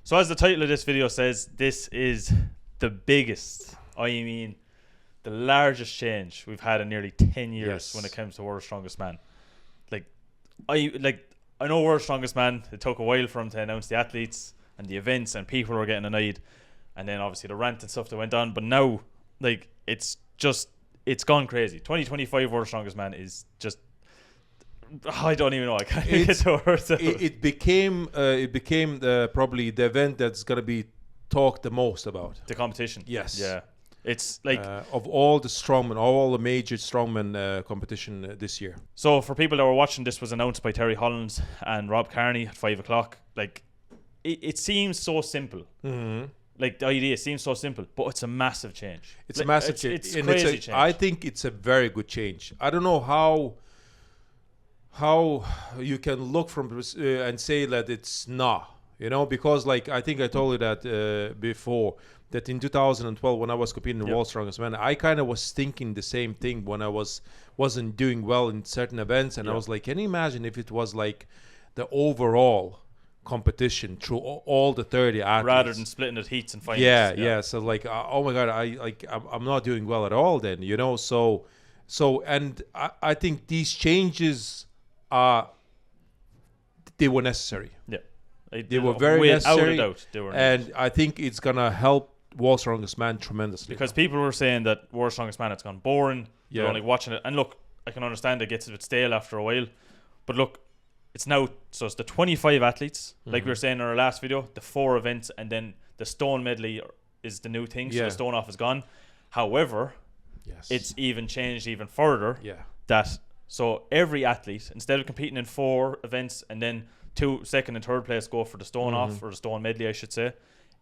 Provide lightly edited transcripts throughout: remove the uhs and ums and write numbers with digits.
So as the title of this video says, this is the biggest, the largest change we've had in nearly 10 years when it comes to World's Strongest Man. I know World's Strongest Man, it took a while for him to announce the athletes and the events, and people were getting annoyed, and then obviously the rant and stuff that went on, but now it's gone crazy. 2025 World's Strongest Man is just, I don't even know, I can't even get the words out. It became probably the event that's going to be talked the most about. The competition. Yes. Yeah. It's of all the strongmen, all the major strongman competition this year. So for people that were watching, this was announced by Terry Hollands and Rob Kearney at 5 o'clock. It seems so simple. Mm-hmm. The idea seems so simple, but it's a massive change. It's a massive change. It's crazy change. I think it's a very good change. I don't know how you can look from and say that it's not, because I think I told you that before, that in 2012 when I was competing in World's Strongest Man, I kind of was thinking the same thing when I wasn't doing well in certain events, and I was like, can you imagine if it was like the overall competition through all the 30 athletes rather than splitting it heats and finals. Yeah. So oh my god, I'm not doing well at all then, so and I think these changes they were necessary. They were very necessary, and I think it's gonna help World's Strongest Man tremendously, because people were saying that World's Strongest Man, it's gone boring. You're only watching it, and look, I can understand it gets a bit stale after a while, but look, it's the 25 athletes, like we were saying in our last video, the 4 events, and then the stone medley is the new thing. So the stone off is gone. However, it's even changed even further. So every athlete, instead of competing in 4 events and then 2 second and third place go for the stone off, or the stone medley I should say,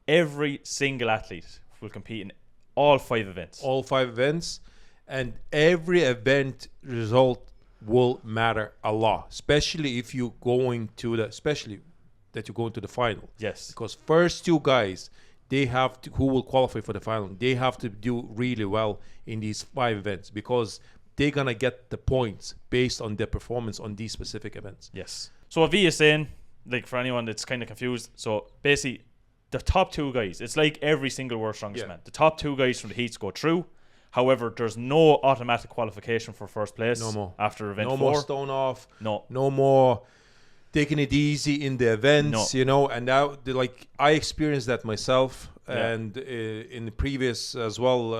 every single athlete will compete in all 5 events. All 5 events, and every event result will matter a lot, especially if you're going to the final. Yes. Because first 2 guys, who will qualify for the final, they have to do really well in these 5 events, because they're going to get the points based on their performance on these specific events. Yes. So what V is saying, for anyone that's kind of confused, so basically the top 2 guys, it's like every single World's Strongest Man. The top 2 guys from the heats go through. However, there's no automatic qualification for first place. No more. After event 4. No more stone off. No more taking it easy in the events, and now I experienced that myself. And in the previous as well,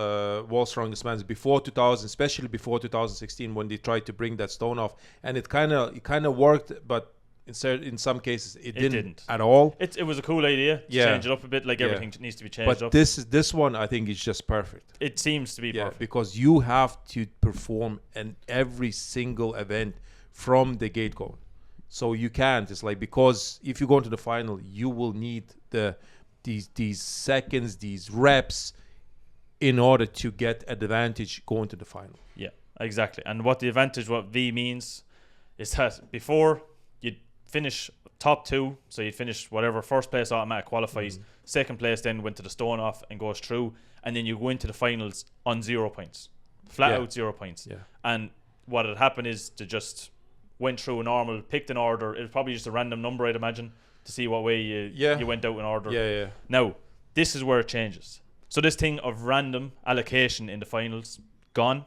World's Strongest Man before 2000, especially before 2016, when they tried to bring that stone off, and it kind of worked, but in some cases it didn't at all. It was a cool idea to change it up a bit, everything needs to be changed up. But this one I think is just perfect. It seems to be perfect, because you have to perform in every single event from the gate going. So you can't. It's because if you go into the final, you will need these seconds, these reps, in order to get advantage going to the final. Yeah, exactly. And what V means is that before you finish top 2, so you finish whatever, first place automatic qualifies, second place then went to the stone off and goes through, and then you go into the finals on 0 points, flat out 0 points. And what had happened is to just went through a normal, picked an order. It was probably just a random number, I'd imagine, to see what way you went out in order. Now, this is where it changes. So this thing of random allocation in the finals, gone.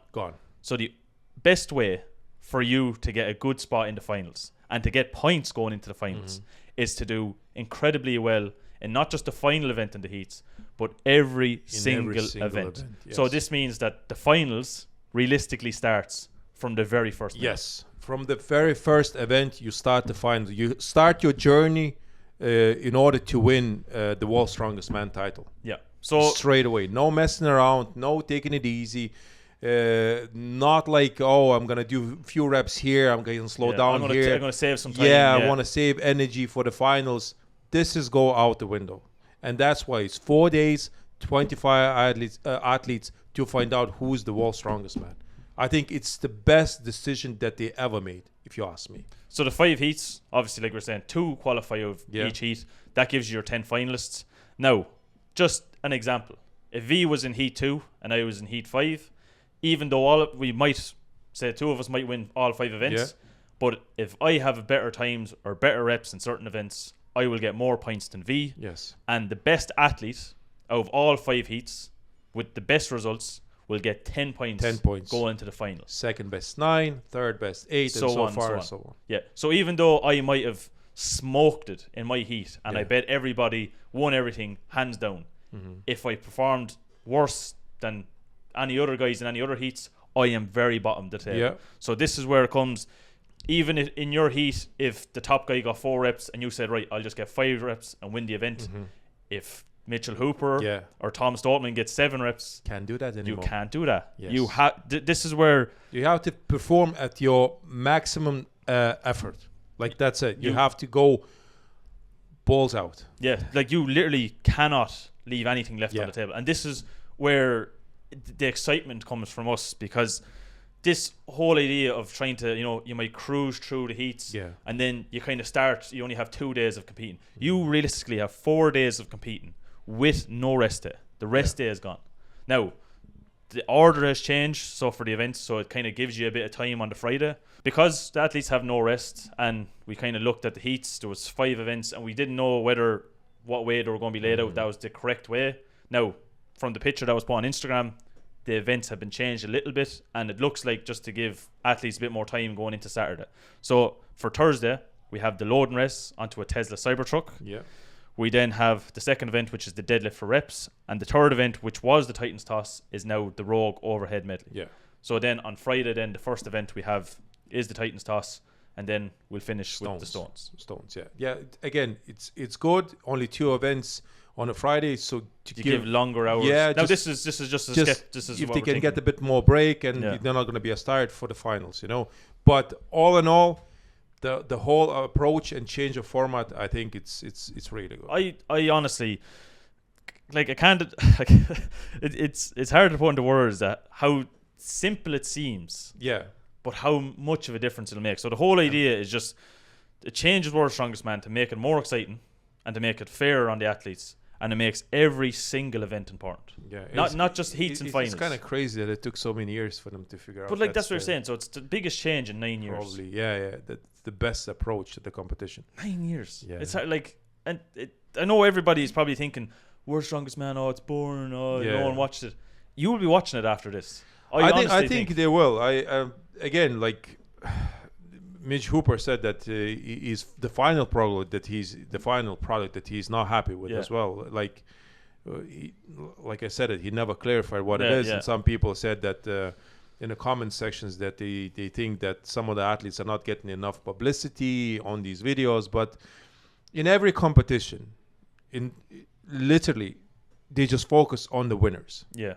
So the best way for you to get a good spot in the finals and to get points going into the finals is to do incredibly well in not just the final event in the heats, but every single event. So this means that the finals realistically starts from the very first event. Yes. From the very first event, you start the final. You start your journey in order to win the World's Strongest Man title. Yeah. So straight away, no messing around, no taking it easy. Not like, I'm gonna do a few reps here, I'm gonna slow down here. I'm gonna save some time. I want to save energy for the finals. This is go out the window, and that's why it's 4 days, 25 athletes to find out who's the World's Strongest Man. I think it's the best decision that they ever made, if you ask me. So the 5 heats, obviously, like we're saying, 2 qualify of each heat. That gives you your 10 finalists. Now, just an example. If V was in heat 2 and I was in heat 5, even though we might say 2 of us might win all 5 events, but if I have better times or better reps in certain events, I will get more points than V. Yes. And the best athlete out of all 5 heats with the best results will get 10 points. 10 points. Go into the final. Second best 9, third best 8, and so far and so on. Yeah. So even though I might have smoked it in my heat, and Yeah. I bet everybody won everything hands down, if I performed worse than any other guys in any other heats, I am very bottom the table. Yeah. So this is where it comes. Even if in your heat, if the top guy got 4 reps and you said, right, I'll just get 5 reps and win the event. If Mitchell Hooper or Tom Stoltman gets 7 reps, can't do that anymore. You can't do that. Yes. You have. This is where you have to perform at your maximum effort. Like that's it. You have to go balls out. Yeah, like you literally cannot leave anything left on the table. And this is where the excitement comes from us, because this whole idea of trying to, you might cruise through the heats and then you kind of start, you only have 2 days of competing. You realistically have 4 days of competing with no rest day. The rest day is gone. Now, the order has changed, so for the events, so it kind of gives you a bit of time on the Friday. Because the athletes have no rest, and we kind of looked at the heats, there was 5 events, and we didn't know what way they were going to be laid out, that was the correct way. Now, from the picture that was put on Instagram, the events have been changed a little bit, and it looks like just to give athletes a bit more time going into Saturday. So for Thursday, we have the load and rest onto a Tesla Cybertruck. Yeah. We then have the second event, which is the deadlift for reps, and the third event, which was the Titans toss, is now the Rogue overhead medley. Yeah. So then on Friday, then the first event we have is the Titans toss, and then we'll finish with the stones. Yeah. Again, it's good. Only 2 events on a Friday, so to give longer hours. Yeah. Now this is just a sketch. This is if what they we're can thinking. get a bit more break, and they're not going to be as tired for the finals, But all in all, the whole approach and change of format, I think it's really good. I honestly, like, I can't. Like, it's hard to put into words that how simple it seems. Yeah. But how much of a difference it'll make. So the whole idea is just it changes World's Strongest Man to make it more exciting and to make it fairer on the athletes, and it makes every single event important. Yeah, not just heats and finals. It's kind of crazy that it took so many years for them to figure out. But like that's what you're saying. So it's the biggest change in 9 years. Probably, yeah. That's the best approach to the competition. 9 years. Yeah. It's like, and I know everybody's probably thinking, World's Strongest Man, it's boring. No one watched it. You will be watching it after this. I think they will. Again, like Mitch Hooper said that he's the final product that he's not happy with as well. Like I said, he never clarified what it is, and some people said that in the comment sections that they think that some of the athletes are not getting enough publicity on these videos. But in every competition, literally, they just focus on the winners. Yeah,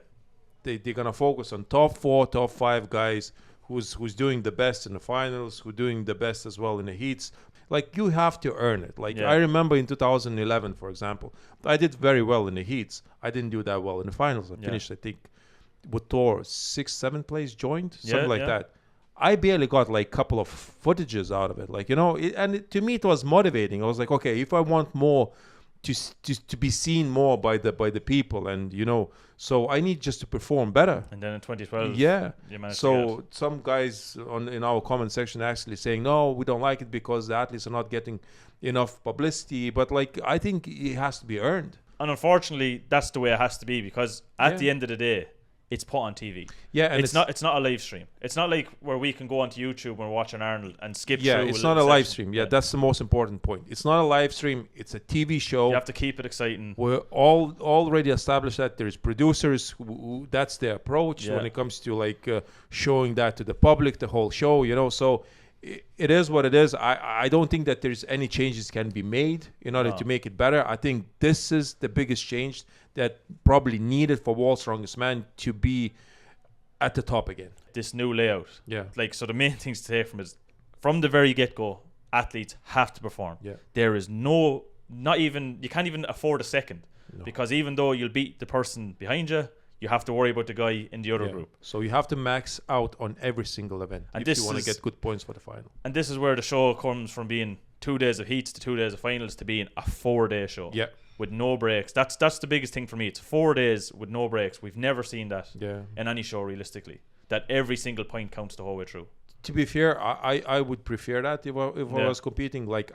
they're gonna focus on top 4, top 5 guys. Who's doing the best in the finals, who's doing the best as well in the heats. Like, you have to earn it. Like, I remember in 2011, for example, I did very well in the heats. I didn't do that well in the finals. I finished, I think, with Thor 6th, 7th place joint, something like that. I barely got like a couple of footages out of it. Like, to me it was motivating. I was like, okay, if I want more to be seen more by the people, and so I need just to perform better. And then in 2012, so some guys in our comment section actually saying, no, we don't like it because the athletes are not getting enough publicity. But like, I think it has to be earned. And unfortunately, that's the way it has to be, because at the end of the day, it's put on TV. Yeah, and it's not a live stream. It's not like where we can go onto YouTube when we're watching Arnold and skip through. Yeah, it's not a live stream. Yeah, that's the most important point. It's not a live stream. It's a TV show. You have to keep it exciting. We're already established that there's producers who that's their approach when it comes to like showing that to the public, the whole show. So it is what it is. I don't think that there's any changes can be made in order to make it better. I think this is the biggest change that probably needed for World's Strongest Man to be at the top again. This new layout. Yeah. Like, so the main things to take from is, from the very get-go, athletes have to perform. Yeah. There is you can't even afford a second. No. Because even though you'll beat the person behind you, you have to worry about the guy in the other group. So you have to max out on every single event if you want to get good points for the final. And this is where the show comes from being 2 days of heats to 2 days of finals to being a 4-day show. Yeah. With no breaks. That's the biggest thing for me. It's 4 days with no breaks. We've never seen that in any show realistically. That every single point counts the whole way through. To be fair, I would prefer that if I was competing. Like,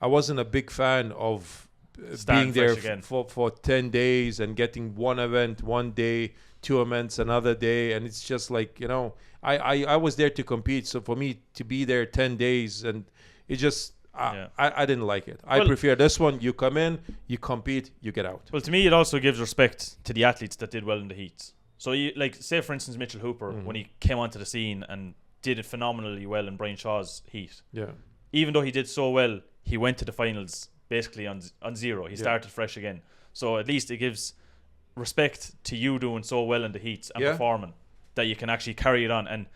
I wasn't a big fan of Starting being there fresh again. for 10 days and getting one event one day, two events another day, and it's just like, you know, I was there to compete, so for me to be there 10 days, and it just I didn't like it. I prefer this one. You come in, you compete, you get out. Well, to me, it also gives respect to the athletes that did well in the heats. So, you, like, say for instance, Mitchell Hooper, when he came onto the scene and did it phenomenally well in Brian Shaw's heat. Yeah. Even though he did so well, he went to the finals basically on zero. He started fresh again. So at least it gives respect to you doing so well in the heats and performing, that you can actually carry it on. And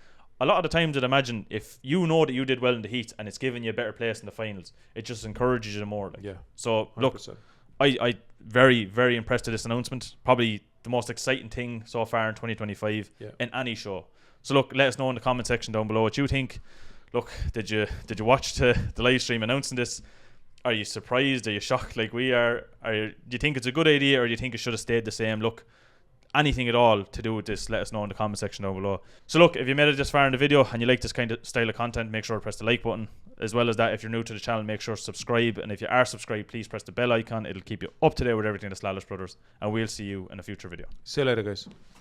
a lot of the times, I'd imagine, if you know that you did well in the heats and it's giving you a better place in the finals, it just encourages you more. Like. Yeah. So 100%. look, I very, very impressed with this announcement. Probably the most exciting thing so far in 2025 in any show. So look, let us know in the comment section down below what you think. Look, did you watch the live stream announcing this? Are you surprised? Are you shocked like we are? Do you think it's a good idea, or do you think it should have stayed the same? Look, anything at all to do with this, let us know in the comment section down below. So look, if you made it this far in the video and you like this kind of style of content, make sure to press the like button. As well as that, if you're new to the channel, make sure to subscribe. And if you are subscribed, please press the bell icon. It'll keep you up to date with everything that's Lalas Brothers. And we'll see you in a future video. See you later, guys.